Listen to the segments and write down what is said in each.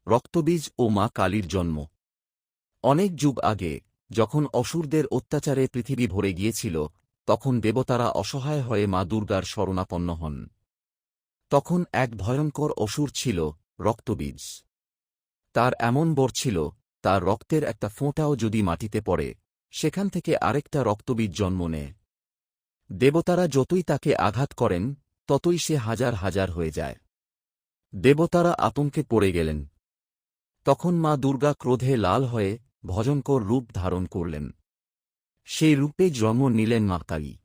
রক্তবীজ ও মা কালীর জন্ম। অনেক যুগ আগে, যখন অসুরদের অত্যাচারে পৃথিবী ভরে গিয়েছিল, তখন দেবতারা অসহায় হয়ে মা দুর্গার শরণাপন্ন হন। তখন এক ভয়ঙ্কর অসুর ছিল, রক্তবীজ। তার এমন বর ছিল, তার রক্তের একটা ফোঁটাও যদি মাটিতে পড়ে, সেখান থেকে আরেকটা রক্তবীজ জন্ম নেয়। দেবতারা যতই তাকে আঘাত করেন, ততই সে হাজার হাজার হয়ে যায়। দেবতারা আতঙ্কে পড়ে গেলেন। তখন মা দুর্গা ক্রোধে লাল হয়ে ভয়ঙ্কর রূপ ধারণ করলেন। সেই রূপে জন্ম নিলেন মা কালী।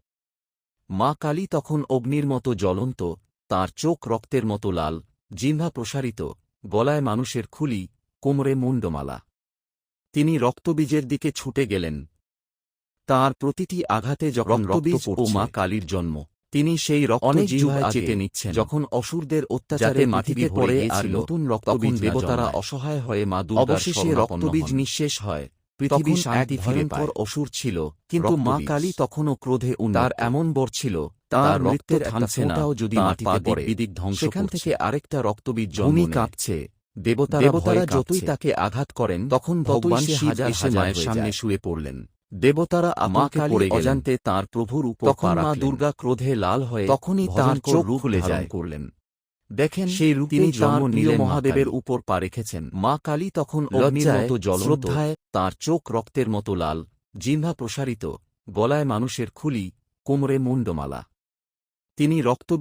মা কালী তখন অগ্নির মতো জ্বলন্ত, তাঁর চোখ রক্তের মতো লাল, জিহ্বা প্রসারিত, গলায় মানুষের খুলি, কোমরে মুণ্ডমালা। তিনি রক্তবীজের দিকে ছুটে গেলেন। তাঁর প্রতিটি আঘাতে যখন রক্তবীজ ও মা কালীর জন্ম, তিনি সেই রক্ত জিহ্বায় চেটে নিচ্ছেন। যখন অসুরদের অত্যাচারে মাটিতে পড়ে আর নতুন রক্তবীজ, দেবতারা অসহায় হয়ে মা দুর্গার অবশেষে রক্তবীজ নিঃশেষ হয়। পৃথিবী শান্তি ফিরে পায়। অসুর ছিল, কিন্তু মা কালী তখনও ক্রোধে তার এমন বর ছিল, তার রক্তের থামছে না, যদি মাটিতে পড়ে বিদিক ধ্বংস, সেখান থেকে আরেকটা রক্তবীজ জন্ম কাঁপছে। দেবতারা যতই তাকে আঘাত করেন, তখন ভগবান শিব এসে মায়ের সামনে শুয়ে পড়লেন। দেবতারা আতঙ্কে পড়ে গেলেন। অজান্তে তাঁর প্রভুর উপর তখন মা দুর্গা ক্রোধে লাল হয়ে তখনই তাঁর চোখ খুলে যায় করলেন। দেখেন, সেই রূপে তিনি জন্ম নিলেন। মহাদেবের উপর পা রেখেছেন। মা কালী তখন অগ্নির মতো জ্বলন্ত, শ্রদ্ধায় তাঁর চোখ রক্তের মতো লাল, জিহ্বা প্রসারিত, গলায় মানুষের খুলি, কোমরে মুণ্ডমালা। তিনি রক্তবীজ